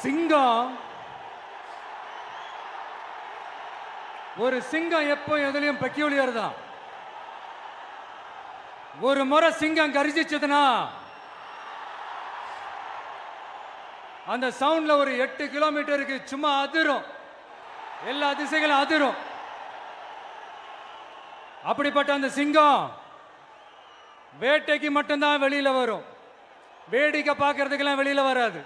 சிங்கம் ஒரு சிங்கம் எப்போ எதுலயும் பெக்யூலியர் தான். ஒரு முறை சிங்கம் கரிச்சிச்சதுன்னா அந்த சவுண்ட்ல ஒரு 8 கிலோமீட்டருக்கு சும்மா அதிரும், எல்லா திசைகளும் அதிரும். அப்படிப்பட்ட அந்த சிங்கம் வேட்டைக்கு மட்டும்தான் வெளியில வரும், வேடிக்கை பார்க்கறதுக்கெல்லாம் வெளியில வராது.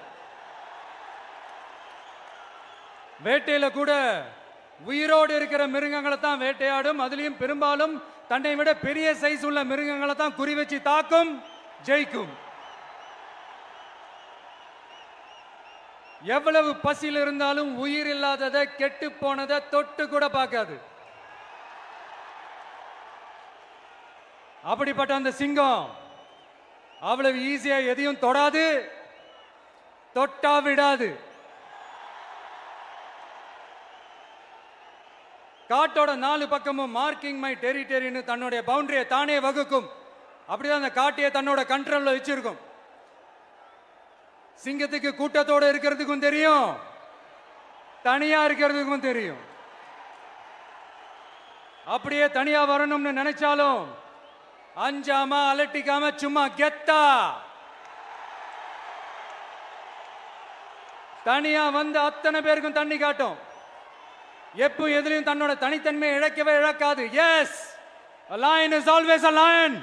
வேட்டையில கூட உயிரோடு இருக்கிற மிருகங்களை தான் வேட்டையாடும். அதுலயும் பெரும்பாலும் தன்னை விட பெரிய சைஸ் உள்ள மிருகங்களை தான் குறி வச்சு தாக்கும், ஜெயிக்கும். எவ்வளவு பசியில் இருந்தாலும் உயிர் இல்லாததை, கெட்டு போனதை தொட்டு கூட பார்க்காது. அப்படிப்பட்ட அந்த சிங்கம் அவ்வளவு ஈஸியா எதையும் தொடாது, தொட்டா விடாது. காட்டோட 4 பக்கமும் மார்க்கிங் மை டெரிட்டரின்னு தன்னுடைய பவுண்டரியை தானே வகுக்கும். அப்படிதான் அந்த காட்டையை தன்னோட கண்ட்ரோல்ல வச்சிருக்கும். சிங்கத்துக்கு கூட்டத்தோட இருக்கிறதுக்கும் தெரியும், தனியா இருக்கிறதுக்கும் தெரியும். அப்படியே தனியா வரணும்னு நினைச்சாலும் அஞ்சாம அலட்டிக்காம சும்மா கெத்தா தனியா வந்து அத்தனை பேருக்கும் தண்ணி காட்டும். எப்போ எதிலையும் தன்னோட தனித்தன்மையை இழக்கவே இழக்காது. Yes, a lion is always a lion.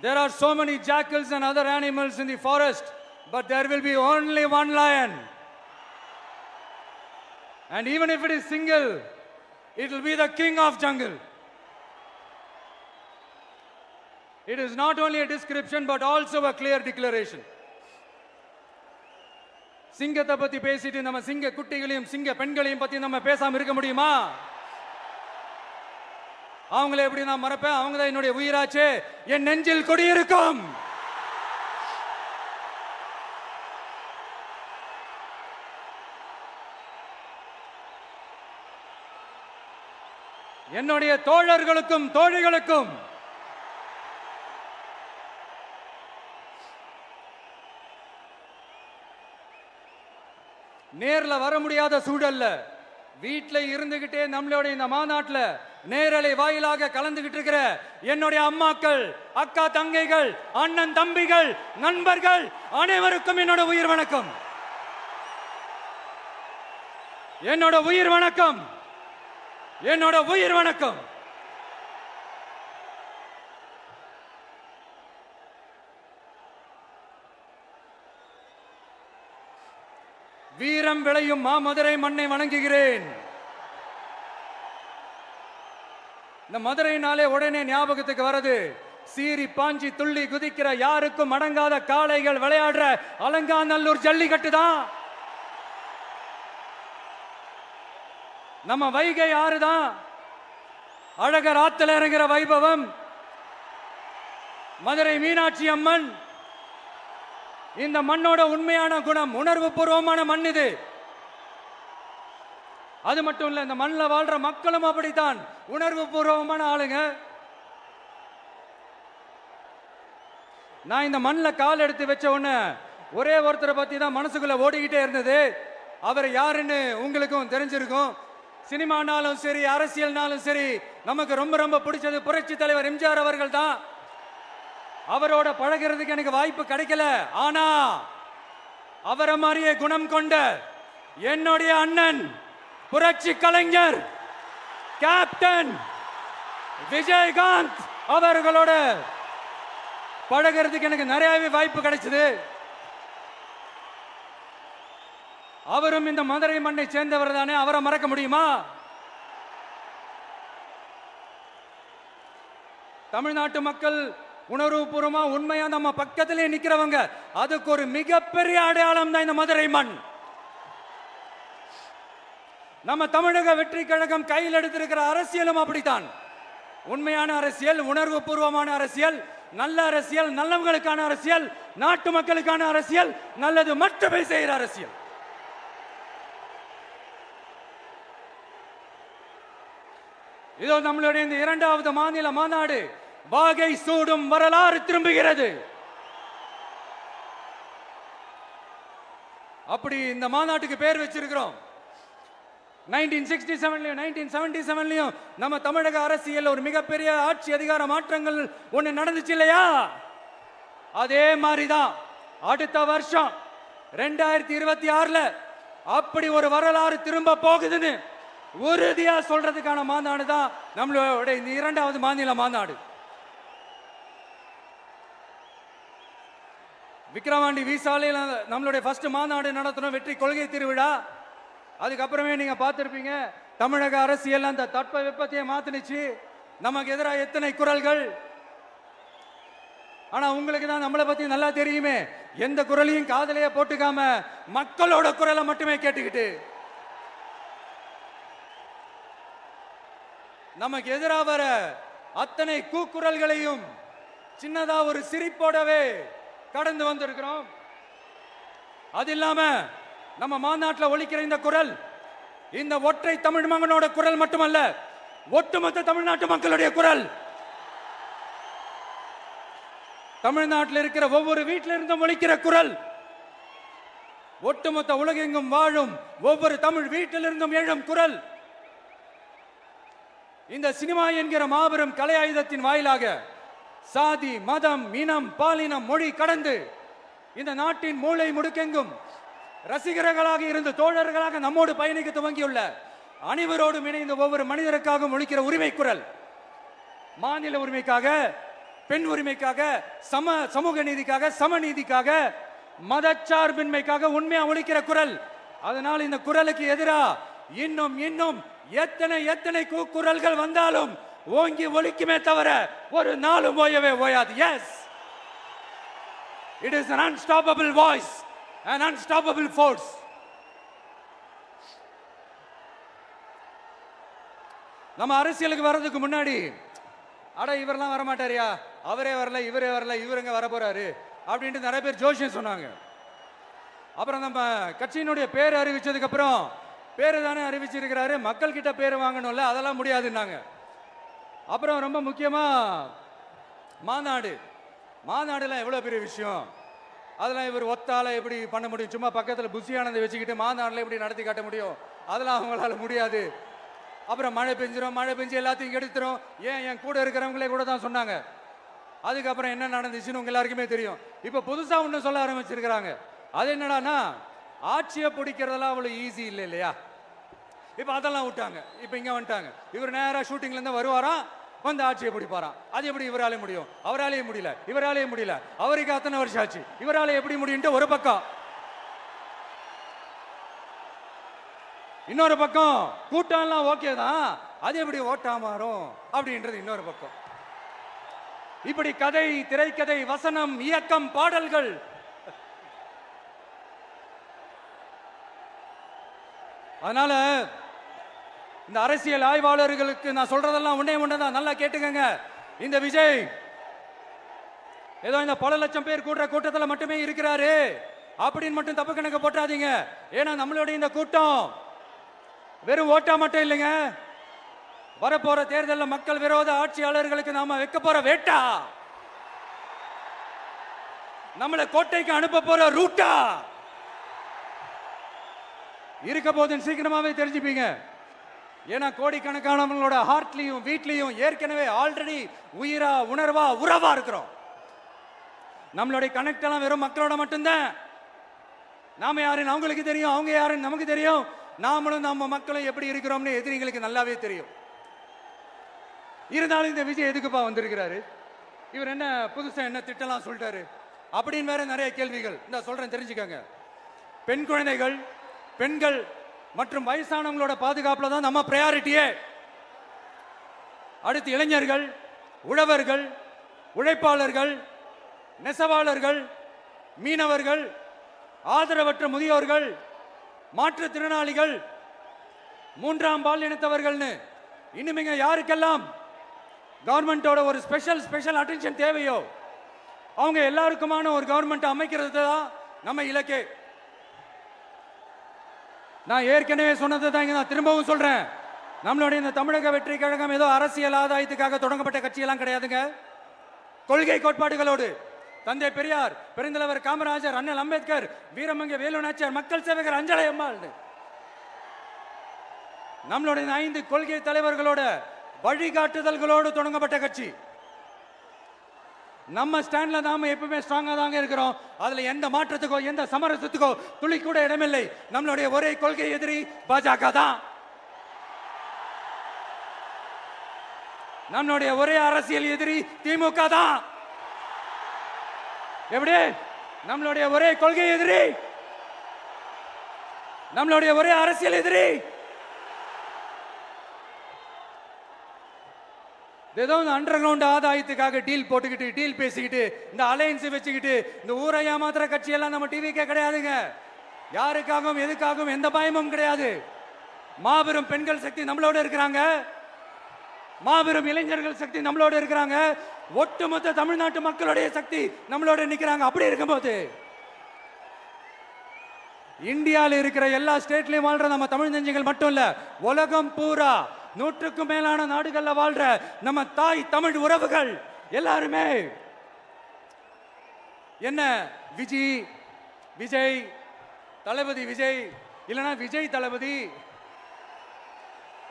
There are so many jackals and other animals in the forest, but there will be only one lion. And even if it is single, it will be the king of jungle. It is not only a description but also a clear declaration. சிங்கத்தை பத்தி பேசிட்டு நம்ம சிங்க குட்டிகளையும் சிங்க பெண்களையும் பத்தி நம்ம பேசாம இருக்க முடியுமா? அவங்கள எப்படி நான் மறப்பேன்? அவங்க தான் என்னுடைய உயிராச்சே, என் நெஞ்சில் குடியிருக்கும். என்னுடைய தோழர்களுக்கும் தோழிகளுக்கும் நேர்ல வர முடியாத சூழல்ல வீட்டில் இருந்துகிட்டே நம்மளோட இந்த மாநாட்டில் நேரலை வாயிலாக கலந்துகிட்டு இருக்கிற என்னுடைய அம்மாக்கள், அக்கா தங்கைகள், அண்ணன் தம்பிகள், நண்பர்கள் அனைவருக்கும் என்னோட உயிர் வணக்கம். என்னோட உயிர் வணக்கம், என்னோட உயிர் வணக்கம். வீரம் விளையும் மாமதுரை மண்ணை வணங்குகிறேன். இந்த மதுரைனாலே உடனே ஞாபகத்துக்கு வரது சீறி பாஞ்சி துள்ளி குதிக்கிற யாருக்கும் அடங்காத காளைகள் விளையாடுற அலங்காநல்லூர் ஜல்லிக்கட்டு தான். நம்ம வைகை ஆறு தான். அழகர் ஆத்துல இறங்குற வைபவம். மதுரை மீனாட்சி அம்மன். இந்த மண்ணோட உண்மையான குணம் உணர்வு பூர்வமான மண் இது. அது மட்டும் இல்ல, இந்த மண்ணில் வாழ்ற மக்களும் அப்படித்தான் உணர்வு பூர்வமான ஆளுங்க. நான் இந்த மண்ணில் கால் எடுத்து வச்ச உடனே ஒரே ஒருத்தரை பத்தி தான் மனசுக்குள்ள ஓடிக்கிட்டே இருந்தது. அவர் யாருன்னு உங்களுக்கும் தெரிஞ்சிருக்கும். சினிமானாலும் சரி, அரசியல்னாலும் சரி, நமக்கு ரொம்ப ரொம்ப பிடிச்சது புரட்சி தலைவர் எம்ஜிஆர் அவர்கள் தான். அவரோட பழகிறதுக்கு எனக்கு வாய்ப்பு கிடைக்கல. ஆனா அவரை மாதிரியே குணம் கொண்ட என்னுடைய அண்ணன் புரட்சி கலைஞர் கேப்டன் விஜயகாந்த் அவர்களோட பழகிறதுக்கு எனக்கு நிறையவே வாய்ப்பு கிடைச்சது. அவரும் இந்த மதுரை மண்ணை சேர்ந்தவர் தானே, அவரை மறக்க முடியுமா? தமிழ்நாட்டு மக்கள் உணர்வுபூர்வமா உண்மையா நம்ம பக்கத்திலே நிக்கிறவங்க, அதுக்கு ஒரு மிகப்பெரிய அடையாளம் தான் இந்த மதுரை மண். நம்ம தமிழக வெற்றி கழகம் கையில் எடுத்திருக்கிற அரசியலும் அப்படித்தான். உண்மையான அரசியல், உணர்வு பூர்வமான அரசியல், நல்ல அரசியல், நல்லவங்களுக்கான அரசியல், நாட்டு மக்களுக்கான அரசியல், நல்லது மட்டுமே செய்கிற அரசியல். இதோ நம்மளுடைய இந்த 2வது மாநில மாநாடு வாகை சூடும் வரலாறு திரும்புகிறது. அப்படி இந்த மாநாட்டுக்கு பேர் வச்சிருக்கிறோம். 1967லயும் 1977லயும் நம்ம தமிழக அரசியல் ஒரு மிகப்பெரிய ஆட்சி அதிகார மாற்றங்கள் ஒண்ணு நடந்துச்சு இல்லையா? அதே மாதிரிதான் அடுத்த வருஷம் 2026ல அப்படி ஒரு வரலாறு திரும்ப போகுதுன்னு உறுதியா சொல்றதுக்கான மாநாடு தான் நம்மளோட இந்த 2வது மாநில மாநாடு. விக்கிரவாண்டி விசாலையில் நம்மளுடைய ஃபர்ஸ்ட் மாநாடு நடத்தணும், வெற்றி கொள்கை திருவிழா. அதுக்கப்புறமே நீங்க பார்த்திருப்பீங்க தமிழக அரசியல் அந்த தட்ப வெப்பத்தையே மாத்தினுச்சு. நமக்கு எதிராக எத்தனை குரல்கள். ஆனா உங்களுக்கு தான் நம்மளை பத்தி நல்லா தெரியுமே, எந்த குரலையும் காதலையே போட்டுக்காம மக்களோட குரலை மட்டுமே கேட்டுக்கிட்டு நமக்கு எதிராக வர அத்தனை கூக்குரல்களையும் சின்னதா ஒரு சிரிப்போடவே கடந்து வந்திருக்கிறோம். அது இல்லாம நம்ம மாநாட்டில் ஒலிக்கிற இந்த குரல் இந்த ஒற்றை தமிழ் மகனோட குரல் மட்டுமல்ல, ஒட்டுமொத்த தமிழ்நாட்டு மக்களுடைய குரல். தமிழ்நாட்டில் இருக்கிற ஒவ்வொரு வீட்டில இருந்தும் ஒலிக்கிற குரல், ஒட்டுமொத்த உலகெங்கும் வாழும் ஒவ்வொரு தமிழ் வீட்டிலிருந்தும் எழும் குரல். இந்த சினிமா என்கிற மாபெரும் கலை ஆயுதத்தின் வாயிலாக சாதி, மதம், இனம், பாலினம், மொழி கடந்து இந்த நாட்டின் மூளை முடுக்கெங்கும் ரசிகர்களாக இருந்து தோழர்களாக நம்மோடு பயணிக்க துவங்கியுள்ள அனைவரோடும் இணைந்த ஒவ்வொரு மனிதருக்காக ஒலிக்கிற உரிமை குரல். மாநில உரிமைக்காக, பெண் உரிமைக்காக, சமூக நீதிக்காக, சமநீதிக்காக, மதச்சார்பின்மைக்காக உண்மையா ஒலிக்கிற குரல். அதனால் இந்த குரலுக்கு எதிராக இன்னும் இன்னும் எத்தனை குரல்கள் வந்தாலும் ஓங்கி ஒலிக்குமே தவிர ஒரு நாளும் ஓயவே ஓயாது. Yes, it is an unstoppable voice, an unstoppable force. நம்ம அரசியலுக்கு வர்றதுக்கு முன்னாடி அட இவரெல்லாம் வர மாட்டாரியா, அவரே வரல, இவரே வரல, இவருங்க வர போறாரு அப்படின்ட்டு நிறைய பேர் ஜோஷியம் சொன்னாங்க. அப்புறம் நம்ம கட்சியினுடைய பேர் அறிவிச்சதுக்கு அப்புறம் பேரு தானே அறிவிச்சிருக்கிறாரு, மக்கள் கிட்ட பேர் வாங்கணும்ல, அதெல்லாம் முடியாதுன்னாங்க. அப்புறம் ரொம்ப முக்கியமா மாநாடுலாம் எவ்வளவு பெரிய விஷயம், அதெல்லாம் இவர் ஒத்தால எப்படி பண்ண முடியும், சும்மா பக்கத்தில் புஷியானதை வச்சுக்கிட்டு மாநாடுல எப்படி நடத்தி காட்ட முடியும், அதெல்லாம் அவங்களால முடியாது. அப்புறம் மழை பெஞ்சு எல்லாத்தையும் கெடுத்துரும். ஏன் என் கூட இருக்கிறவங்களே கூட தான் சொன்னாங்க. அதுக்கப்புறம் என்ன நடந்துச்சுன்னு உங்க எல்லாருக்குமே தெரியும். இப்ப புதுசா ஒண்ணு சொல்ல ஆரம்பிச்சிருக்கிறாங்க. அது என்னடானா, ஆட்சியை பிடிக்கிறதெல்லாம் அவ்வளவு ஈஸி இல்லை இல்லையா. இப்ப அதெல்லாம் விட்டாங்க, இப்ப இங்க வந்துட்டாங்க. இவர் நேரா ஷூட்டிங்ல இருந்து வருவாராம், வந்து ஆட்சியை பிடிப்பாராம். அது எப்படி இவராலே முடியும், அவராலே முடியல, இவராலே முடியல, அவருக்கு அத்தனை வருஷம் ஆச்சு, இவராலே எப்படி முடியும்ட்டு ஒரு பக்கம். இன்னொரு பக்கம் கூட்டம்லாம் ஓகே தான், அது எப்படி ஓட்டா மாறும் அப்படின்றது இன்னொரு பக்கம். இப்படி கதை, திரைக்கதை, வசனம், இயக்கம், பாடல்கள், அதனால இந்த அரசியல் ஆய்வாளர்களுக்கு நான் சொல்றதெல்லாம் ஒன்னேதான், நல்லா கேட்டுக்கங்க. இந்த விஜய் ஏதோ இந்த பல லட்சம் பேர் கூடுற கூட்டத்தில் மட்டுமே இருக்கிறாரு அப்படின்னு மட்டும் தப்பு கணக்கு போட்டாதீங்க. ஏன்னா நம்மளுடைய இந்த கூட்டம் வெறும் ஓட்டா மட்டும் இல்லைங்க, வரப்போற தேர்தலில் மக்கள் விரோத ஆட்சியாளர்களுக்கு நாம வைக்க போற வேட்டா, நம்மளை கோட்டைக்கு அனுப்ப போற ரூட்டா இருக்க போதுன்னு சீக்கிரமாவே தெரிஞ்சுப்பீங்க. ஏன்னா கோடிக்கணக்கானவங்களோட ஹார்ட்லயும் வீட்லயும் ஏற்கனவே ஆல்ரெடி உயிரா, உணர்வா, உறவா இருக்கிறோம். நம்மளுடைய கனெக்ட் எல்லாம் வெறும் மக்களோட மட்டும்தான். நாம யாருன்னு அவங்களுக்கு தெரியும், அவங்க யாருன்னு நமக்கு தெரியும். நாமளும் நம்ம மக்களும் எப்படி இருக்கிறோம்னு எதிரிகளுக்கு நல்லாவே தெரியும். இருந்தாலும் இந்த விஜய் எதுக்குப்பா வந்திருக்கிறாரு, இவர் என்ன புதுசா என்ன திட்டலாம் சொல்லிட்டாரு அப்படின்னு வேற நிறைய கேள்விகள். இந்த சொல்றேன் தெரிஞ்சுக்கங்க. பெண் குழந்தைகள், பெண்கள் மற்றும் வயசானவங்களோட பாதுகாப்புல தான் நம்ம பிரையாரிட்டியே. அடுத்து இளைஞர்கள், உழவர்கள், உழைப்பாளர்கள், நெசவாளர்கள், மீனவர்கள், ஆதரவற்ற முதியோர்கள், மாற்றுத்திறனாளிகள், மூன்றாம் பாலினத்தவர்கள்னு இன்னும் யாருக்கெல்லாம் கவர்மெண்டோட ஒரு ஸ்பெஷல் அட்டென்ஷன் தேவையோ அவங்க எல்லாருக்குமான ஒரு கவர்மெண்ட் அமைக்கிறது தான் நம்ம இலக்கே. நான் ஏற்கனவே சொன்னதை தான் நான் திரும்பவும் சொல்றேன். நம்மளுடைய இந்த தமிழக வெற்றி கழகம் ஏதோ அரசியல் ஆதாயத்துக்காக தொடங்கப்பட்ட கட்சியெல்லாம் கிடையாதுங்க. கொள்கை கோட்பாடுகளோடு தந்தை பெரியார், பெருந்தலைவர் காமராஜர், அண்ணல் அம்பேத்கர், வீரமங்க வேலு நாச்சியார், மக்கள் சேவகர் அஞ்சலை அம்மாள். நம்மளுடைய 5 கொள்கை தலைவர்களோட வழிகாட்டுதல்களோடு தொடங்கப்பட்ட கட்சி. நம்ம ஸ்டாண்ட்ல நாம எப்பவுமே ஸ்ட்ராங்கா தாங்க இருக்கிறோம். அதுல எந்த மாற்றத்துக்கோ எந்த சமரசத்துக்கோ துளி கூட இடமில்லை. நம்மளுடைய ஒரே கொள்கை எதிரி பாஜக தான். நம்மளுடைய ஒரே அரசியல் எதிரி திமுக தான். எப்படி? நம்மளுடைய ஒரே கொள்கை எதிரி, நம்மளுடைய ஒரே அரசியல் எதிரி. ஏதோ அண்டர் கிரவுண்ட் ஆதாயத்துக்காக டீல் போட்டுக்கிட்டு டீல் பேசிக்கிட்டு இந்த அலையன்ஸ் வச்சுக்கிட்டு இந்த ஊரை ஏமாத்துற கட்சி எல்லாம் நம்ம டிவிக்கே கிடையாதுங்க. யாருக்காகவும் எதுக்காகவும் எந்த பயமும் கிடையாது. மாபெரும் பெண்கள் சக்தி நம்மளோட இருக்கிறாங்க. மாபெரும் இளைஞர்கள் சக்தி நம்மளோட இருக்கிறாங்க. ஒட்டுமொத்த தமிழ்நாட்டு மக்களுடைய சக்தி நம்மளோட நிக்கிறாங்க. அப்படி இருக்கும்போது இந்தியாவில் இருக்கிற எல்லா ஸ்டேட்லயும் வாழ்ற நம்ம தமிழ் நெஞ்சங்கள் மட்டும் இல்ல, உலகம் பூரா 100க்கும் மேலான நாடுகள்ல வாழ்ற நம்ம தாய் தமிழ் உறவுகள் எல்லாருமே என்ன விஜய் தளபதி விஜய் இல்லனா விஜய் தளபதி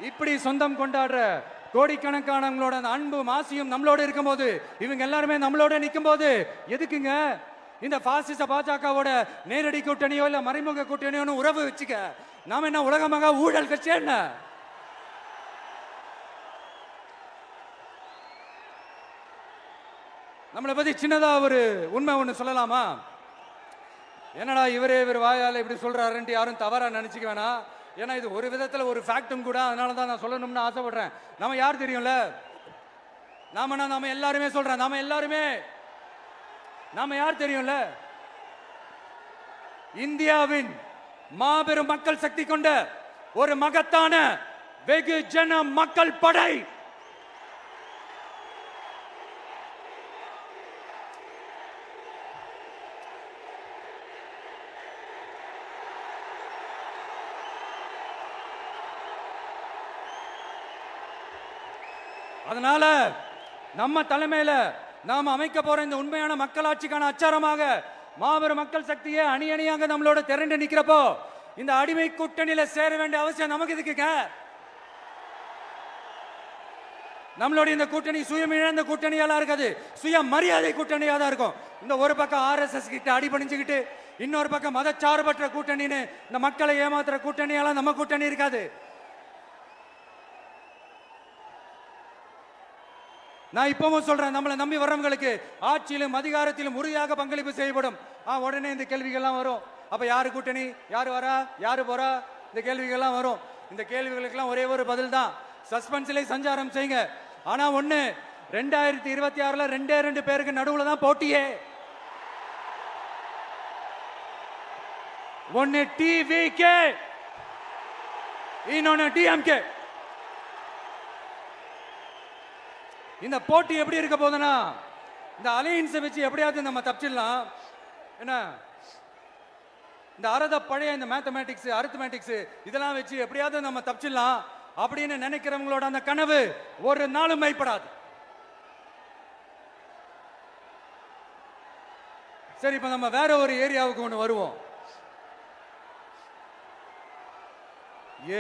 இப்படி சொந்தம் கொண்டாடுற கோடிக்கணக்கானவங்களோட அன்பு மாசியும் நம்மளோட இருக்கும்போது, இவங்க எல்லாருமே நம்மளோட நிற்கும் போது எதுக்குங்க இந்த பாசிச பாஜகவோட நேரடி கூட்டணியோ இல்ல மறைமுக கூட்டணியோ உறவு வச்சுக்க? நாம என்ன உலகமாக ஊழல் கட்சி? என்ன நம்மளை பத்தி சின்னதா ஒரு உண்மை ஒண்ணு சொல்லலாமா? என்னடா இவர் வாயால இப்படி சொல்றாருன்ட்டு யாரும் தவறா நினைச்சுக்க வேணாம். ஏன்னா இது ஒரு விதத்துல ஒரு ஃபேக்டும் கூட. அதனாலதான் நான் சொல்லணும்னு ஆசைப்படுறேன். நம்ம யார் தெரியும்ல? நாம எல்லாருமே சொல்றேன். நாம யார் தெரியும்ல? இந்தியாவின் மாபெரும் மக்கள் சக்தி கொண்ட ஒரு மகத்தான வெகுஜன மக்கள் படை. அதனால நம்ம தலைமையில நாம் அமைக்க போற இந்த உண்மையான மக்களாட்சிக்கான அச்சாரமாக மாபெரும் மக்கள் சக்தியை அணி அணியாக நம்மளோட திரண்டு நிக்கிறப்போ இந்த அடிமை கூட்டணியில சேர வேண்டிய அவசியம் நமக்கு இருக்குங்க. நம்மளுடைய இந்த கூட்டணி சுயமிழந்த கூட்டணியால இருக்காது, சுய மரியாதை கூட்டணியா தான் இருக்கும். இந்த ஒரு பக்கம் RSS கிட்ட அடிபணிஞ்சுக்கிட்டு, இன்னொரு பக்கம் மதச்சார்பற்ற கூட்டணின்னு இந்த மக்களை ஏமாத்துற கூட்டணியால நம்ம கூட்டணி இருக்காது. நான் இப்பவும் சொல்றேன், நம்மளை நம்பி வர்றவங்களுக்கு ஆட்சியிலும் அதிகாரத்திலும் உறுதியாக பங்களிப்பு செய்யப்படும். உடனே இந்த கேள்விகள்லாம் வரும். அப்ப யாரு கூட்டணி, யாரு வரா, யாரு போறா, இந்த கேள்விகள்லாம் வரும். இந்த கேள்விகளுக்கெல்லாம் ஒரே ஒரு பதில் தான், சஸ்பென்ஸ்ல சஞ்சாரம் செய்யுங்க. ஆனா ஒண்ணு, 2026ல 2 பேருக்கு நடுவுல தான் போட்டியே. ஒன்னு TVK, இன்னொன்னு DMK. இந்த போட்டி எப்படி இருக்க போதுன்னா, இந்த அலையன்ஸை வச்சு எப்படியாவது நம்ம தப்பிச்சிடலாம். என்ன இந்த பழைய இந்த மேத்தமேட்டிக்ஸ் அரித்மேட்டிக்ஸ் இதெல்லாம் வச்சு எப்படியாவது நம்ம தப்பிச்சிடலாம் அப்படின்னு நினைக்கிறவங்களோட அந்த கனவு ஒரு நாளும் மைப்படாது. சரி, இப்ப நம்ம வேற ஒரு ஏரியாவுக்கு ஒன்று வருவோம்.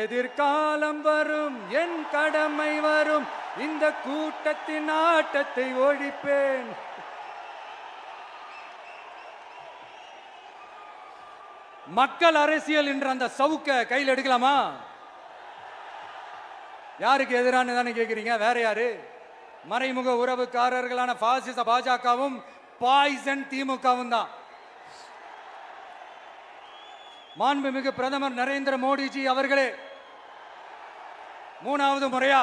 எதிர்காலம் வரும், என் கடமை வரும், இந்த கூட்டத்தின் ஆட்டத்தை ஒழிப்பேன். மக்கள் அரசியல் என்ற அந்த சவுக்க கையில் எடுக்கலாமா? யாருக்கு எதிரான தானே கேட்கிறீங்க? வேற யாரு? மறைமுக உறவுக்காரர்களான பாசிச பாஜகவும் பாய்சன் திமுகவும் தான். மாண்புமிகு பிரதமர் நரேந்திர மோடிஜி அவர்களே 3வது முறையா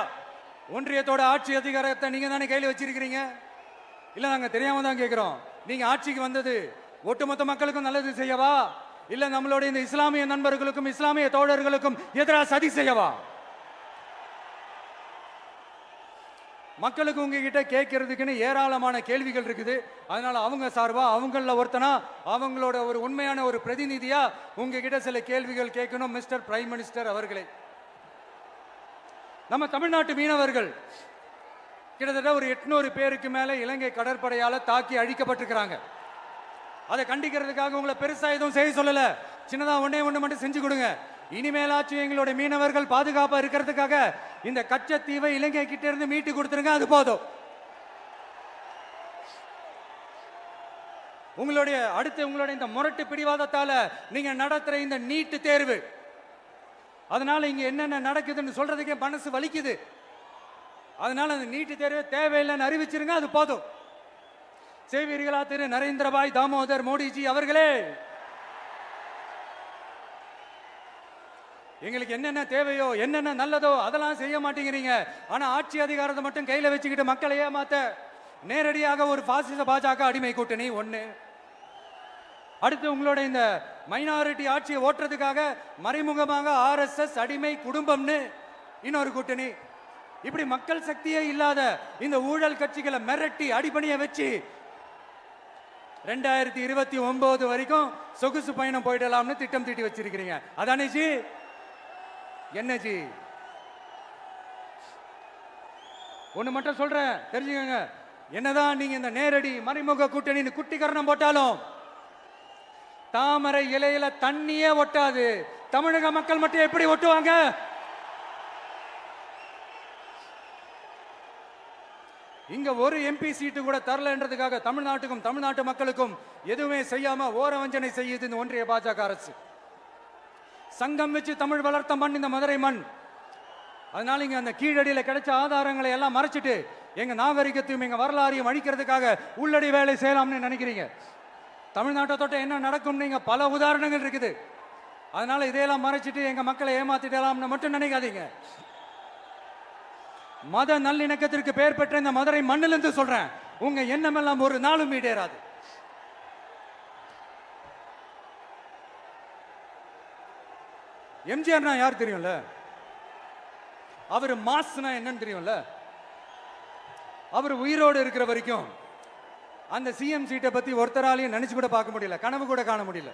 ஒன்றியத்தோட ஆட்சி அதிகாரத்தை நீங்க தானே கையில் வச்சிருக்கிறீங்க. இல்ல நாங்க தெரியாம தான் கேட்கிறோம். நீங்க ஆட்சிக்கு வந்தது ஒட்டுமொத்த மக்களுக்கும் நல்லது செய்யவா, இல்ல நம்மளுடைய இந்த இஸ்லாமிய நண்பர்களுக்கும் இஸ்லாமிய தோழர்களுக்கும் எதிராக சதி செய்யவா? மக்களுக்கு உங்ககிட்ட கேட்கறதுக்குன்னு ஏராளமான கேள்விகள் இருக்குது. அதனால அவங்க சார்பா, அவங்கள ஒருத்தனா, அவங்களோட ஒரு உண்மையான ஒரு பிரதிநிதியா உங்ககிட்ட சில கேள்விகள் கேட்கணும். மிஸ்டர் பிரைம் மினிஸ்டர் அவர்களே, நம்ம தமிழ்நாட்டு மீனவர்கள் கிட்டத்தட்ட ஒரு 800 பேருக்கு மேல இலங்கை கடற்படையால தாக்கி அழிக்கப்பட்டிருக்கிறாங்க. அதை கண்டிக்கிறதுக்காக உங்களை பெருசா எதுவும் செய்ய சொல்லல. சின்னதா ஒண்ணே ஒண்ணு மட்டும் செஞ்சு கொடுங்க. இனிமேலாச்சும் எங்களுடைய மீனவர்கள் பாதுகாப்பா இருக்கிறதுக்காக இந்த கச்சத்தீவை இலங்கை கிட்ட இருந்து மீட்டு கொடுத்துருங்க. அது போதும். உங்களுடைய இந்த முரட்டு பிடிவாதத்தால நீங்க நடத்துற இந்த நீட்டு தேர்வு, அதனால இங்க என்னென்ன நடக்குதுன்னு சொல்றதுக்கே மனசு வலிக்குது. அதனால அந்த நீட்டு தேர்வு தேவையில்லைன்னு அறிவிச்சிருங்க. அது போதும். செய்வீர்களா திரு நரேந்திரபாய் தாமோதர் மோடிஜி அவர்களே? எங்களுக்கு என்னென்ன தேவையோ என்னென்ன நல்லதோ அதெல்லாம் செய்ய மாட்டேங்கிறீங்க. ஆனா ஆட்சி அதிகாரத்தை மட்டும் கையில வச்சுக்கிட்டு மக்களை ஏமாத்த நேரடியாக ஒரு பாசிச பாஜக அடிமை கூட்டணி ஒண்ணு. அடுத்து உங்களோட இந்த மைனாரிட்டி ஆட்சியை ஓட்டுறதுக்காக மறைமுகமாக RSS அடிமை குடும்பம்னு இன்னொரு கூட்டணி. இப்படி மக்கள் சக்தியே இல்லாத இந்த ஊழல் கட்சிகளை மிரட்டி அடிபணிய வச்சு 2029 வரைக்கும் சொகுசு பயணம் போயிடலாம்னு திட்டம் தீட்டி வச்சிருக்கிறீங்க. அதானே ஜி? என்ன ஜி? ஒண்ணு மட்டும் சொல்றேன், தெரிஞ்சுக்கங்க. என்னதான் நீங்க இந்த நேரடி மறைமுக கூட்டணி குட்டிகரணம் போட்டாலும் தாமரை இலையில தண்ணியே ஒட்டாது. தமிழக மக்கள் மட்டும் எப்படி ஒட்டுவாங்க? இங்க ஒரு MP சீட்டு கூட தரலன்றதுக்காக தமிழ்நாட்டுக்கும் தமிழ்நாட்டு மக்களுக்கும் எதுவுமே செய்யாம ஓரவஞ்சனை செய்யுது இந்த ஒன்றிய பாஜக அரசு. சங்கம் வச்சு தமிழ் வளர்த்த மண் இந்த மதுரை மண். அதனால இங்க அந்த கீழடியில கிடைச்ச ஆதாரங்களை எல்லாம் மறைச்சிட்டு எங்க நாகரிகத்தையும் எங்க வரலாறையும் அழிக்கிறதுக்காக உள்ளடி வேலை செய்யலாம்னு நினைக்கிறீங்க. தமிழ்நாட்டை தொட்ட என்ன நடக்கும் நீங்க பல உதாரணங்கள் இருக்குது. அதனால இதையெல்லாம் மறைச்சிட்டு எங்க மக்களை ஏமாத்திடலாம்னு மட்டும் நினைக்காதீங்க. மத நல்லிணக்கத்திற்கு பெயர் பெற்ற இந்த மதுரை மண்ணிலிருந்து சொல்றேன், உங்க எண்ணம் எல்லாம் ஒரு நாளும் ஈடேறாது. எம்ஜிஆர்னா யார் தெரியும்ல? அவர் மாஸ்னா என்னன்னு தெரியும்ல? அவர் உயிரோடு இருக்கிற வரைக்கும் அந்த CM சீட்டை பத்தி ஒருத்தராலையும் நினைச்சு கூட பார்க்க முடியல, கனவு கூட காண முடியல.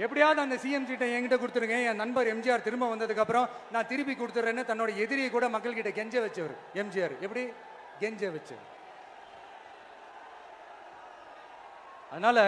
எப்படியாவது அந்த CM சீட்டை என்கிட்ட கொடுத்துருங்க, என் நண்பர் எம்ஜிஆர் திரும்ப வந்ததுக்கு அப்புறம் நான் திருப்பி கொடுத்துறேன்னு தன்னோட எதிரியை கூட மக்கள் கிட்ட கெஞ்ச வச்சவர் எம்ஜிஆர். எப்படி கெஞ்ச வச்சவர்? அதனால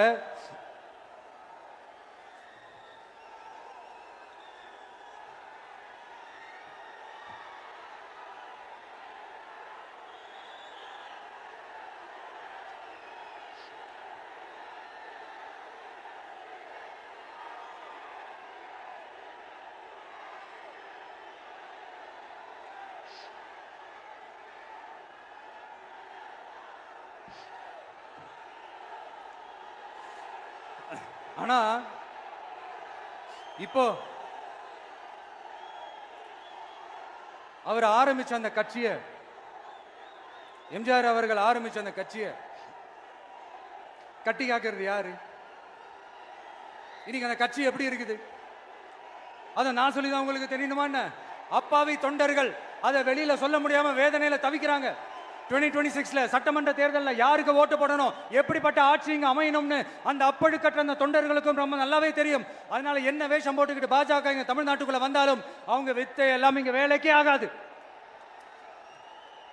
ஆனா இப்போ அவர் ஆரம்பிச்ச அந்த கட்சியை, எம்ஜிஆர் அவர்கள் ஆரம்பிச்ச அந்த கட்சியை கட்டி காக்கிறது யாரு? இன்னைக்கு அந்த கட்சி எப்படி இருக்குது அதை நான் சொல்லிதான் உங்களுக்கு தெரியணுமா என்ன? அப்பாவி தொண்டர்கள் அதை வெளியில சொல்ல முடியாம வேதனையில தவிக்கிறாங்க. 2026 சட்டமன்ற தேர்தலில் யாருக்கு ஓட்டு போடணும், எப்படிப்பட்ட ஆட்சி இங்க அமையணும்னு அந்த அப்பழுக்கற்ற அந்த தொண்டர்களுக்கும் ரொம்ப நல்லாவே தெரியும். அதனால என்ன வேஷம் போட்டுக்கிட்டு பாஜக இங்க தமிழ்நாட்டுக்குள்ள வந்தாலும் அவங்க வித்தை எல்லாம் இங்க வேலைக்கே ஆகாது.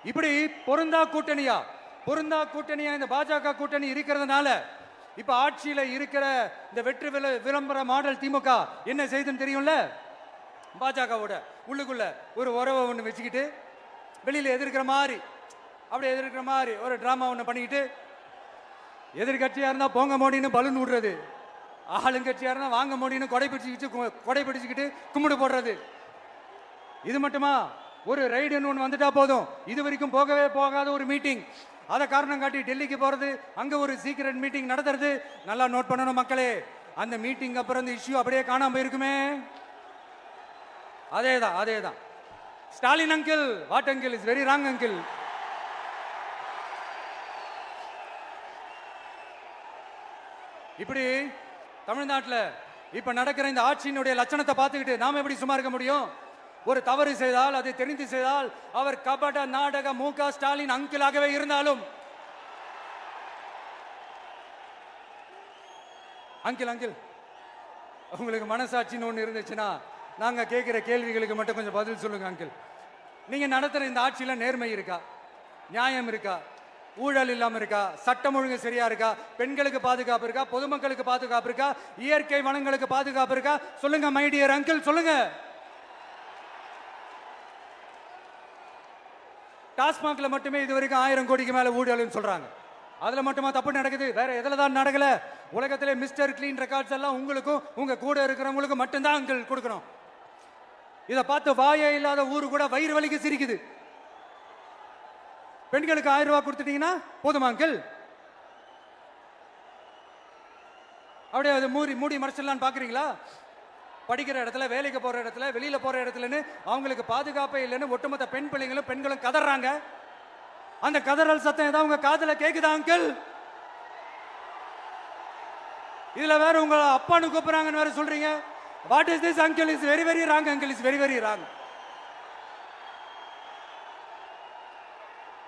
இப்படி பொருந்தா கூட்டணியா இந்த பாஜக கூட்டணி இருக்கிறதுனால இப்ப ஆட்சியில இருக்கிற இந்த வெற்றி விளம்பர மாடல் திமுக என்ன செய்துன்னு தெரியும்ல? பாஜகவோட உள்ளுக்குள்ள ஒரு உறவை ஒண்ணு வச்சுக்கிட்டு வெளியில எதிர்க்கிற மாதிரி ஒரு டிராமா ஒண்ணு பண்ணிக்கிட்டு, எதிர்கட்சியா இருந்தா போங்க மோடின்னு பலூன் விடுறது, ஆளுங்கட்சியா இருந்தா வாங்க மோடின்னு கொடை பிடிச்சுக்கிட்டு கும்பிடு போடுறது. இது மட்டுமா? ஒரு ரைடுன்னு ஒன்று வந்துட்டா போதும், இது வரைக்கும் போகவே போகாத ஒரு மீட்டிங், அதை காரணம் காட்டி டெல்லிக்கு போறது, அங்க ஒரு சீக்கிரட் மீட்டிங் நடத்துறது. நல்லா நோட் பண்ணணும் மக்களே, அந்த மீட்டிங் அப்புறம் இந்த இஷ்யூ அப்படியே காணாம போயிருக்குமே. அதேதான் Stalin uncle, what uncle is very wrong uncle. இப்படி தமிழ்நாட்டில் இப்ப நடக்கிற இந்த ஆட்சியினுடைய லட்சணத்தை பார்த்துக்கிட்டு நாம எப்படி சும்மா இருக்க முடியும்? ஒரு தவறு செய்தால், அதை தெரிந்து செய்தால், அவர் கபட நாடக மு.க. ஸ்டாலின் அங்கிளாகவே இருந்தாலும், அங்கிள் உங்களுக்கு மனசாட்சின்னு ஒன்று இருந்துச்சுன்னா நாங்க கேட்கிற கேள்விகளுக்கு மட்டும் கொஞ்சம் பதில் சொல்லுங்க அங்கிள். நீங்க நடத்துற இந்த ஆட்சியில நேர்மை இருக்கா, நியாயம் இருக்கா, ஊழல் இல்லாம இருக்கா? சட்டம் ஒழுங்கு சரியா இருக்கா? பெண்களுக்கு பாதுகாப்பு இருக்கா? பொதுமக்களுக்கு பாதுகாப்பு இருக்கா? இயற்கை வளங்களுக்கு பாதுகாப்பு இருக்கா? சொல்லுங்க மை டியர் அங்கிள், சொல்லுங்க. டாஸ்மாக்ல மட்டுமே இது வரைக்கும் 1000 கோடிக்கு மேல ஊழல்னு சொல்றாங்க. அதுல மட்டுமா தப்பு நடக்குது? வேற எதுல தான் நடக்கல? உலகத்திலே மிஸ்டர் கிளீன் ரெக்கார்ட்ஸ் எல்லாம் உங்களுக்கும் உங்க கூட இருக்கிறவங்களுக்கும் மட்டும்தான் அங்கிள் கொடுக்கணும். இதை பார்த்து வாயே இல்லாத ஊரு கூட வயிறு வலிக்கு சிரிக்குது. பெண்களுக்கு 1000 ரூபாய் கொடுத்துட்டீங்கன்னா போதுமா அங்கிள்? அப்படியே அது மூடி மறைச்சிடலான்னு பாக்குறீங்களா? படிக்கிற இடத்துல, வேலைக்கு போற இடத்துல, வெளியில போற இடத்துலன்னு அவங்களுக்கு பாதுகாப்பே இல்லைன்னு ஒட்டுமொத்த பெண்களும் கதறாங்க. அந்த கதறல் சத்தம் ஏதாவது உங்க காதுல கேக்குதா அங்கிள்? இதுல வேற உங்க அப்பான்னு கூப்பிடுறாங்கன்னு வேற சொல்றீங்க. What is this uncle? Is very very wrong uncle, is very very wrong.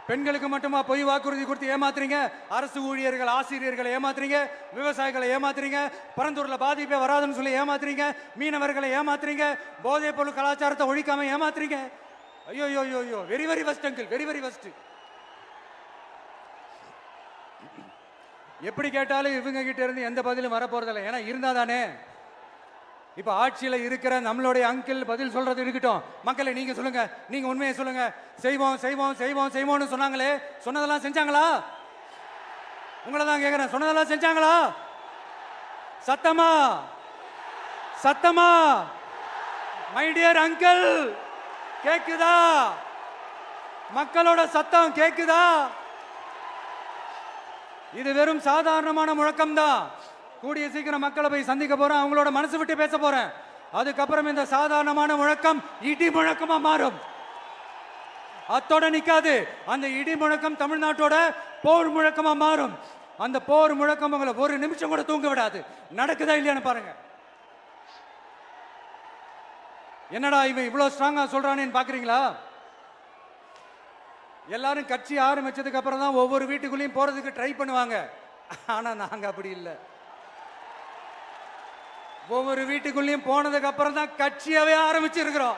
பெண்களுக்கு மட்டுமா பொய் வாக்குறுதி கொடுத்து ஏமாத்துறீங்க? அரசு ஊழியர்கள், ஆசிரியர்களை ஏமாத்துறீங்க, விவசாயிகளை ஏமாத்துறீங்க, பரந்தூர்ல பாதிப்பே வராதுன்னு சொல்லி ஏமாத்துறீங்க, மீனவர்களை ஏமாத்துறீங்க, போதைப் பொருள் கலாச்சாரத்தை ஒழிக்காம ஏமாத்துறீங்க. ஐயோ ஐயோ ஐயோ, very very வஸ்ட் uncle, very very வஸ்ட். எப்படி கேட்டாலும் இவங்க கிட்ட இருந்து எந்த பதிலும் வரப்போறதில்லை. ஏன்னா இருந்தா தானே. இப்ப ஆட்சியில இருக்கிற நம்மளுடைய அங்கிள் பதில் சொல்றது இருக்கட்டும். மக்களை நீங்க சொல்லுங்க, நீங்க உண்மையை சொல்லுங்க. செய்வோம் செய்வோம் செய்வோம் செய்வோம்னு சொன்னாங்களே, சொன்னதெல்லாம் செஞ்சாங்களா? உங்களை தான் கேட்கிறேன், சொன்னதெல்லாம் செஞ்சாங்களா? சத்தமா சத்தமா மை டியர் அங்கிள், கேக்குதா? மக்களோட சத்தம் கேக்குதா? இது வெறும் சாதாரணமான முழக்கம் தான். கூடிய சீக்கிரம் மக்களை போய் சந்திக்க போறேன், அவங்களோட மனசு விட்டு பேச போறேன். அதுக்கப்புறம் இந்த சாதாரணமான முழக்கம் இடி முழக்கமா மாறும். அத்தோட நிக்காது. அந்த இடி முழக்கம் தமிழ்நாட்டோட போர் முழக்கமா மாறும். அந்த போர் முழக்கம் உங்களை ஒரு நிமிஷம் கூட தூங்க விடாது. நடக்குதா இல்லையான்னு பாருங்க. என்னடா இவன் இவ்வளவு ஸ்ட்ராங்கா சொல்றானேன்னு பாக்குறீங்களா? எல்லாரும் கட்சி ஆரம்பிச்சதுக்கு அப்புறம் தான் ஒவ்வொரு வீட்டுக்குள்ளேயும் போறதுக்கு ட்ரை பண்ணுவாங்க. ஆனா நாங்க அப்படி இல்லை. ஒவ்வொரு வீட்டுக்குள்ளேயும் போனதுக்கு அப்புறம் தான் கட்சியாவே ஆரம்பிச்சிருக்கிறோம்.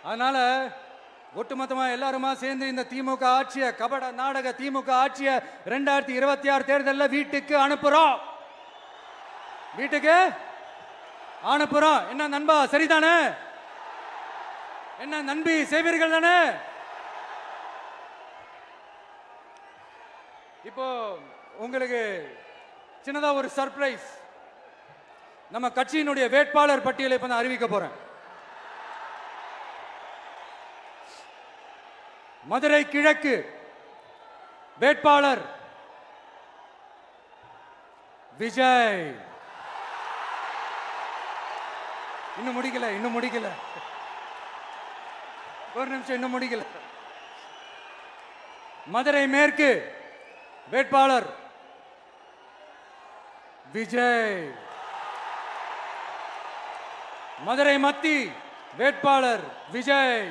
அதனால ஒட்டுமொத்தமா எல்லாருமா சேர்ந்து இந்த திமுக ஆட்சிய, கபட நாடக திமுக ஆட்சிய 2026 தேர்தலில் வீட்டுக்கு அனுப்புறோம். வீட்டுக்கு அனுப்புறோம். என்ன நண்பா, சரிதானே? என்ன நண்பி, செய்வீர்கள் தானே? இப்போ உங்களுக்கு சின்னதா ஒரு சர்ப்ரைஸ். நம்ம கட்சியினுடைய வேட்பாளர் பட்டியலை இப்ப நான் அறிவிக்க போறேன். மதுரை கிழக்கு வேட்பாளர் விஜய். இன்னும் முடிக்கல. ஒரு நிமிஷம், இன்னும் முடிக்கல. மதுரை மேற்கு வேட்பாளர் விஜய். மதுரை மத்தி வேட்பாளர் விஜய்.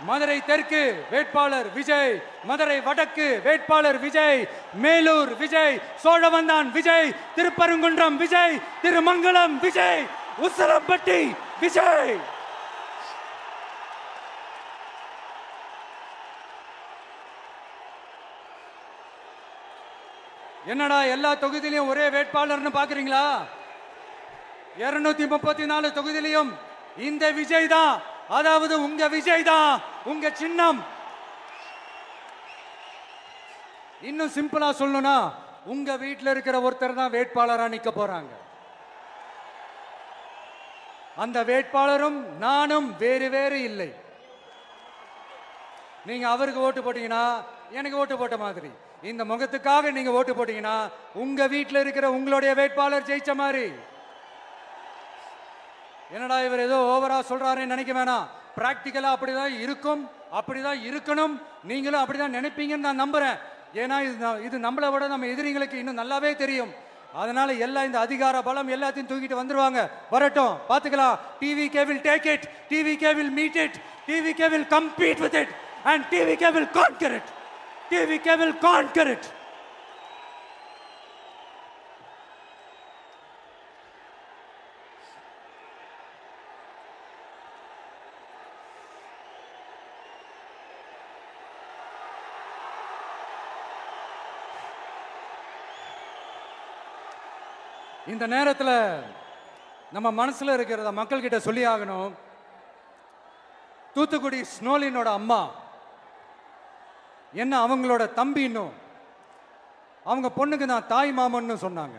மதுரை தெற்கு வேட்பாளர் விஜய். மதுரை வடக்கு வேட்பாளர் விஜய். மேலூர் விஜய். சோழவந்தான் விஜய். திருப்பரங்குன்றம் விஜய். திருமங்கலம் விஜய். உசலம்பட்டி விஜய். என்னடா எல்லா தொகுதியிலையும் ஒரே வேட்பாளர்னு பாக்குறீங்களா? 234 தொகுதியிலையும் இந்த விஜய் தான். அதாவது உங்க விஜய் தான் உங்க சின்னம். இன்னும் சிம்பிளா சொல்லணும்னா, உங்க வீட்டில் இருக்கிற ஒருத்தர் தான் வேட்பாளரா நிக்க போறாங்க. அந்த வேட்பாளரும் நானும் வேறு வேறு இல்லை. நீங்க அவருக்கு ஓட்டு போட்டீங்கன்னா எனக்கு ஓட்டு போட்ட மாதிரி. இந்த முகத்துக்காக நீங்க ஓட்டு போட்டீங்கன்னா உங்க வீட்டில் இருக்கிற உங்களுடைய வேட்பாளர் ஜெயிச்ச மாதிரி. என்னடா இவர் ஏதோ ஓவரா சொல்றாருன்னு நினைக்க வேணாம். பிராக்டிக்கலா அப்படிதான் இருக்கும், அப்படிதான் இருக்கணும். நீங்களும் அப்படிதான் நினைப்பீங்கன்னு நான் நம்புறேன். ஏன்னா இது நம்மளை விட நம்ம எதிரிங்களுக்கு இன்னும் நல்லாவே தெரியும். அதனால எல்லா இந்த அதிகார பலம் எல்லாத்தையும் தூக்கிட்டு வந்துருவாங்க. வரட்டும், பாத்துக்கலாம். TVK will take it, TVK will meet it, TVK will compete with it and TVK will conquer it. TVK will conquer it. இந்த நேரத்தில் நம்ம மனசுல இருக்கிறத மக்கள் கிட்ட சொல்லி ஆகணும். தூத்துக்குடி ஸ்னோலினோட அம்மா என்ன அவங்களோட தம்பி, இன்னும் அவங்க பொண்ணுக்கு நான் தாய் மாமன்னு சொன்னாங்க.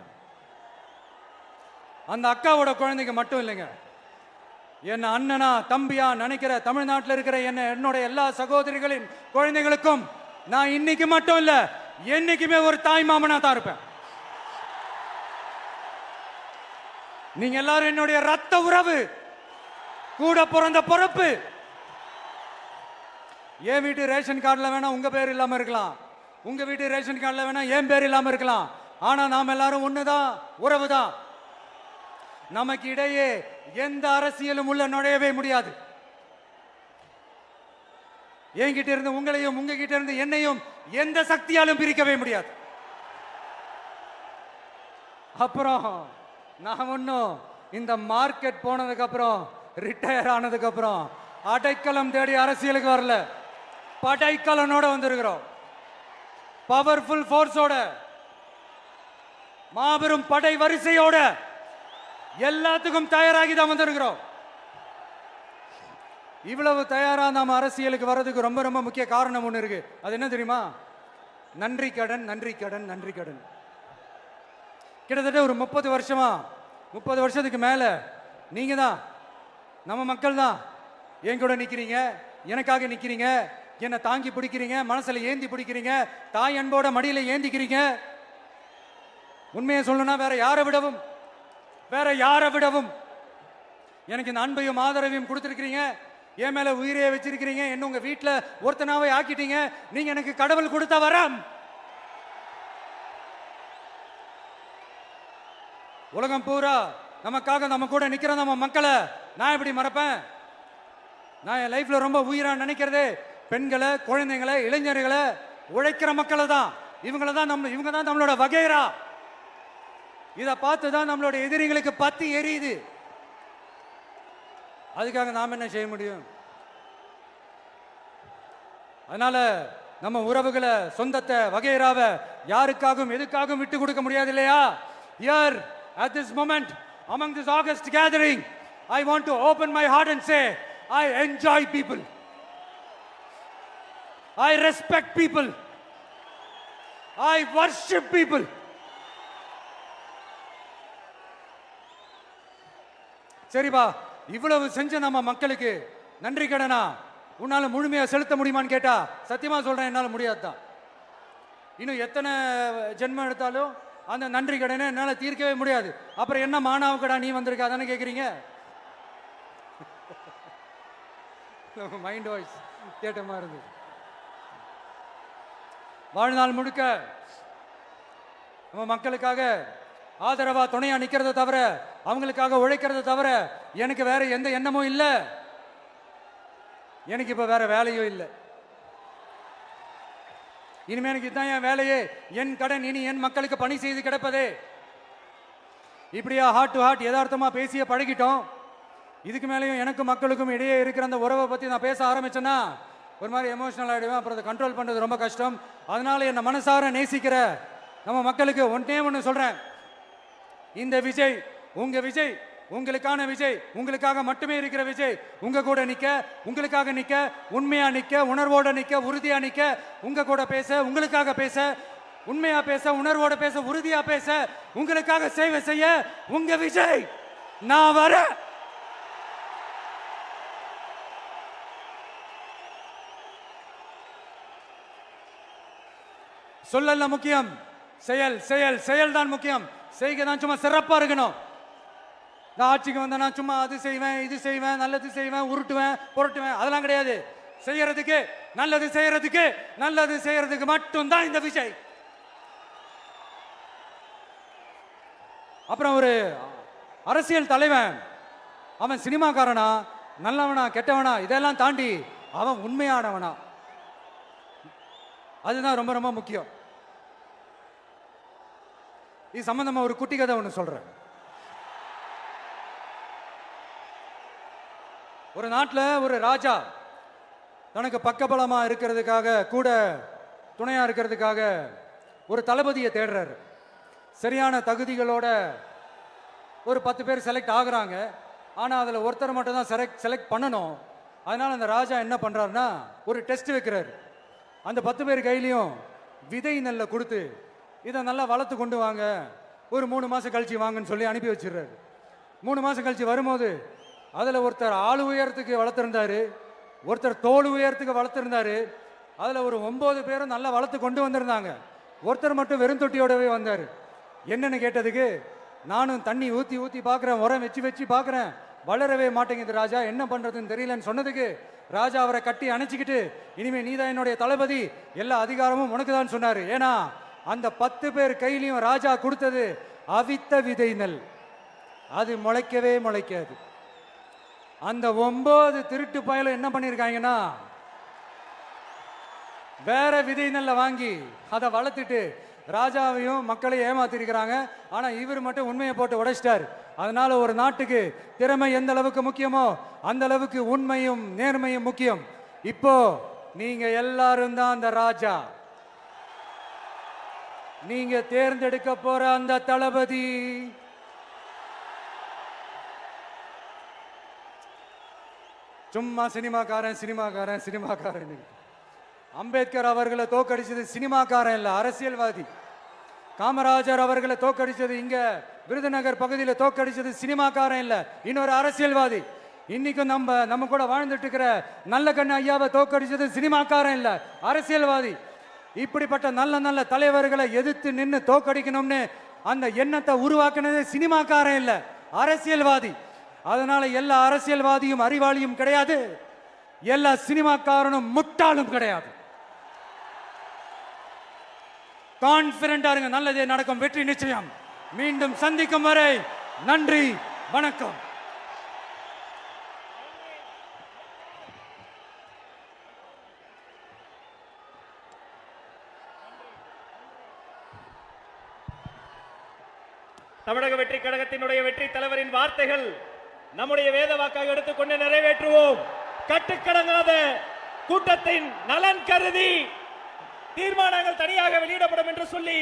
அந்த அக்காவோட குழந்தைக்கு மட்டும் இல்லைங்க, என்ன அண்ணனா தம்பியா நினைக்கிற தமிழ்நாட்டில் இருக்கிற என்னோட எல்லா சகோதரிகளின் குழந்தைகளுக்கும் நான் இன்னைக்கு மட்டும் இல்ல, என்னைக்குமே ஒரு தாய் மாமனா தான் இருப்பேன். நீங்க எல்லாரும் என்னுடைய ரத்த உறவு, கூட பிறந்த பொறுப்பு. என் வீட்டு ரேஷன் கார்டில் வேணா உங்க பேர் இல்லாம இருக்கலாம், உங்க வீட்டு ரேஷன் கார்டில் வேணா என் பேர் இல்லாம இருக்கலாம். ஆனா நாம் எல்லாரும் ஒண்ணுதான், உறவு தான். நமக்கு இடையே எந்த அரசியலும் உள்ள நுழையவே முடியாது. என்கிட்ட இருந்து உங்களையும் உங்ககிட்ட இருந்து என்னையும் எந்த சக்தியாலும் பிரிக்கவே முடியாது. அப்புறம் நான் ஒன்னும் இந்த மார்க்கெட் போனதுக்கு அப்புறம், ரிட்டையர் ஆனதுக்கு அப்புறம் அடைக்கலம் தேடி அரசியலுக்கு வரல, படைக்கலனோட வந்திருக்கிறோம். பவர்ஃபுல் போர்ஸோட, மாபெரும் படை வரிசையோட, எல்லாத்துக்கும் தயாராகி தான் வந்திருக்கிறோம். இவ்வளவு தயாரா நாம அரசியலுக்கு வர்றதுக்கு ரொம்ப ரொம்ப முக்கிய காரணம் ஒண்ணு இருக்கு. அது என்ன தெரியுமா? நன்றி கடன், நன்றி கடன், நன்றி கடன். கிட்டத்தட்ட ஒரு 30 வருஷமா, 30 வருஷத்துக்கு மேல நீங்க தான், நம்ம மக்கள் தான் என் கூட நிக்கிறீங்க, எனக்காக நிக்கிறீங்க, என்னை தாங்கி பிடிக்கிறீங்க, மனசுல ஏந்தி பிடிக்கிறீங்க, தாய் அன்போட மடியில ஏந்திக்கிறீங்க. உண்மையை சொல்லணும்னா வேற யாரை விடவும் எனக்கு இந்த அன்பையும் ஆதரவையும் கொடுத்திருக்கிறீங்க. என் மேல உயிரையே வச்சிருக்கிறீங்க. என்ன உங்க வீட்டுல ஒருத்தனாவே ஆக்கிட்டீங்க. நீங்க எனக்கு கடவுள் கொடுத்த வரம். உலகம் பூரா நமக்காக நம்ம கூட நிக்கிற நம்ம மக்களை நான் எப்படி மறப்பேன்? நான் என் லைஃப்ல ரொம்ப உயிரா நினைக்கிறதே பெண்களை, குழந்தைங்களை, இளைஞர்களை, உழைக்கிற மக்களை தான். இவங்க தான் நம்மளோட வகைரா. இதை பார்த்து தான் நம்மளோட எதிரிகளுக்கு பத்தி எரியுது. அதுக்காக நாம் என்ன செய்ய முடியும்? அதனால நம்ம உறவுகளை, சொந்தத்தை, வகைராவை யாருக்காகவும் எதுக்காகவும் விட்டு கொடுக்க முடியாது இல்லையா? Here at this moment among this August gathering, I want to open my heart and say I enjoy people, I respect people, I worship people. சரிப்பா, இவ்வளவு செஞ்ச நம்ம மக்களுக்கு நன்றி கடனா உன்னால முழுமையா செலுத்த முடியுமான்னு கேட்டா சத்தியமா சொல்றேன், என்னால முடியாதுதான். இன்னும் எத்தனை ஜென்மம் எடுத்தாலும் அந்த நன்றி கடனை என்னால தீர்க்கவே முடியாது. அப்புறம் என்ன மானாவுக்கடா நீ வந்திருக்க அதானே கேக்குறீங்க? மைண்ட் வாய்ஸ் கேட்ட மாதிரி இருந்து. வாழ்நாள் முழுக்க நம்ம மக்களுக்காக ஆதரவா துணையா நிக்கிறத தவிர, அவங்களுக்காக உழைக்கிறத தவிர எனக்கு வேற எந்த எண்ணமும் இல்ல. எனக்கு இப்ப வேற வேலையும் இல்லை. இனிமே எனக்கு இதுதான் என் வேலையே. என் கடன் இனி என் மக்களுக்கு பணி செய்து கிடப்பதே. இப்படியா ஹார்ட் டு ஹார்ட் யதார்த்தமா பேசிய பழகிட்டோம். இதுக்கு மேலேயும் எனக்கும் மக்களுக்கும் இடையே இருக்கிற அந்த உறவை பத்தி நான் பேச ஆரம்பிச்சேன்னா ஒரு மாதிரி எமோஷனல் ஆயிடுவேன். அப்புறம் அதை கண்ட்ரோல் பண்றது ரொம்ப கஷ்டம். அதனால என்ன மனசார நேசிக்கிற நம்ம மக்களுக்கு ஒண்ணே சொல்றேன், இந்த விஜய் உங்க விஜய், உங்களுக்கான விஜய், உங்களுக்காக மட்டுமே இருக்கிற விஜய். உங்க கூட நிக்க, உங்களுக்காக நிக்க, உண்மையா நிக்க, உணர்வோட நிக்க, உறுதியா நிக்க, உங்க கூட பேச, உங்களுக்காக பேச, உண்மையா பேச, உணர்வோட பேச, உறுதியா பேச, உங்களுக்காக சேவை செய்ய உங்க விஜய் நான் வர. சொல்லல முக்கியம், செயல் செயல் செயல் தான் முக்கியம். செய்க தான் சும்மா சிறப்பா இருக்கணும். நான் ஆட்சிக்கு வந்தேன்னா சும்மா அது செய்வேன், இது செய்வேன், நல்லது செய்வேன், உருட்டுவேன், புரட்டுவேன், அதெல்லாம் கிடையாது. செய்யறதுக்கு, நல்லது செய்யறதுக்கு, நல்லது செய்யறதுக்கு மட்டும்தான் இந்த விஜய். அப்புறம் ஒரு அரசியல் தலைவன் அவன் சினிமாக்காரனா, நல்லவனா, கெட்டவனா, இதெல்லாம் தாண்டி அவன் உண்மையானவனா, அதுதான் ரொம்ப ரொம்ப முக்கியம். இது சம்பந்தமா ஒரு குட்டி கதை ஒன்று சொல்றேன். ஒரு நாட்டில் ஒரு ராஜா தனக்கு பக்கபலமா இருக்கிறதுக்காக, கூட துணையா இருக்கிறதுக்காக ஒரு தளபதியை தேடுறாரு. சரியான தகுதிகளோட ஒரு 10 பேர் செலக்ட் ஆகுறாங்க. ஆனால் அதில் ஒருத்தர் மட்டும் தான் செலக்ட் பண்ணணும். அதனால் அந்த ராஜா என்ன பண்ணுறாருன்னா ஒரு டெஸ்ட் வைக்கிறாரு. அந்த 10 பேர் கையிலையும் விதை நெல்லை கொடுத்து இதை நல்லா வளர்த்து கொண்டு வாங்க, ஒரு 3 மாதம் கழிச்சு வாங்கன்னு சொல்லி அனுப்பி வச்சிடுறாரு. 3 மாதம் கழிச்சு வரும்போது அதில் ஒருத்தர் ஆள் உயரத்துக்கு வளர்த்துருந்தாரு, ஒருத்தர் தோல் உயரத்துக்கு வளர்த்துருந்தாரு. அதில் ஒரு 9 பேரும் நல்லா வளர்த்து கொண்டு வந்திருந்தாங்க. ஒருத்தர் மட்டும் வெறும் தொட்டியோடவே வந்தார். என்னன்னு கேட்டதுக்கு, நானும் தண்ணி ஊற்றி ஊற்றி பார்க்குறேன், உரம் வச்சு வச்சு பார்க்குறேன், வளரவே மாட்டேங்குது ராஜா, என்ன பண்ணுறதுன்னு தெரியலன்னு சொன்னதுக்கு ராஜா அவரை கட்டி அணைச்சிக்கிட்டு, இனிமே நீதான் என்னுடைய தளபதி, எல்லா அதிகாரமும் உனக்கு தான் சொன்னார். ஏன்னா அந்த 10 பேர் கையிலையும் ராஜா கொடுத்தது அவித்த விதை நெல், அது முளைக்கவே முளைக்காது. அந்த 9 திருட்டு பயலும் என்ன பண்ணியிருக்காங்கன்னா வேற விதை நெல்லை வாங்கி அதை வளர்த்துட்டு ராஜாவையும் மக்களையும் ஏமாத்திருக்கிறாங்க. ஆனா இவர் மட்டும் உண்மையை போட்டு உடைச்சிட்டார். அதனால ஒரு நாட்டுக்கு திறமை எந்த அளவுக்கு முக்கியமோ அந்த அளவுக்கு உண்மையும் நேர்மையும் முக்கியம். இப்போ நீங்க எல்லாரும் தான் அந்த ராஜா. நீங்க தேர்ந்தெடுக்க போற அந்த தளபதி சும்மா சினிமாக்காரன் சினிமாக்காரன் சினிமாக்காரன். அம்பேத்கர் அவர்களை தோக்கடிச்சது சினிமாக்காரன் இல்ல, அரசியல்வாதி. காமராஜர் அவர்களை தோக்கடிச்சது இங்க விருதுநகர் பகுதியில் தோக்கடிச்சது சினிமாக்காரன் இல்ல, இன்னொரு அரசியல்வாதி. இன்னைக்கும் நம்ம கூட வாழ்ந்துட்டு இருக்கிற நல்ல கண்ணு ஐயாவை தோக்கடிச்சது சினிமாக்காரன் இல்ல, அரசியல்வாதி. இப்படிப்பட்ட நல்ல நல்ல தலைவர்களை எதிர்த்து நின்று தோக்கடிக்கணும்னு அந்த எண்ணத்தை உருவாக்குனது சினிமாக்காரன் இல்ல, அரசியல்வாதி. அதனால எல்லா அரசியல்வாதியும் அறிவாளியும் கிடையாது, எல்லா சினிமாக்காரனும் முட்டாளும் கிடையாது. கான்பிடண்டா இருங்க, நல்லதே நடக்கும், வெற்றி நிச்சயம். மீண்டும் சந்திக்கும் வரை நன்றி, வணக்கம். தமிழக வெற்றி கழகத்தினுடைய வெற்றி தலைவரின் வார்த்தைகள் நம்முடைய வேத வாக்காக எடுத்துக்கொண்டு நிறைவேற்றுவோம். கட்டுக்கடங்காத கூட்டத்தின் நலன் கருதி தீர்மானங்கள் தனியாக வெளியிடப்படும் என்று சொல்லி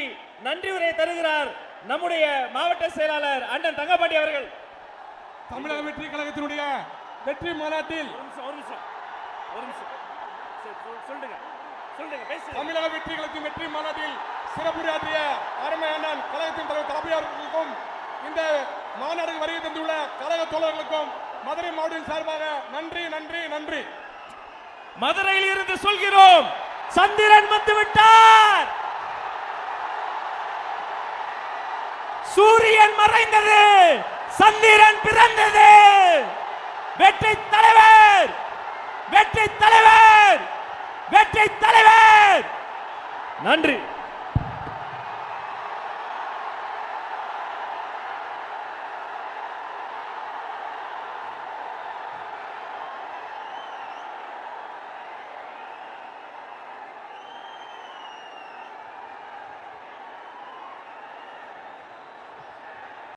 நன்றி உரை தருகிறார் நம்முடைய மாவட்ட செயலாளர் அண்ணன் தங்கப்பாண்டி அவர்கள். தமிழக வெற்றி கழகத்தினுடைய வெற்றி மாநாட்டில் தமிழக வெற்றி கழகத்தின் வெற்றி மாநாட்டில் சிறப்புரையாற்றிய அருமை அண்ணன் கழகத்தின் தலைவர் தளபதி அவர்களுக்கும் இந்த மாநாடுக்கு வருகை தந்துள்ள கழக தோழர்களுக்கும் மதுரை மாவட்டத்தின் சார்பாக நன்றி நன்றி நன்றி. மதுரையில் இருந்து சொல்கிறோம், சந்திரன் வந்து விட்டார், சூரியன் மறைந்தது, சந்திரன் பிறந்தது. வெற்றி தலைவர், வெற்றி தலைவர், வெற்றி தலைவர். நன்றி.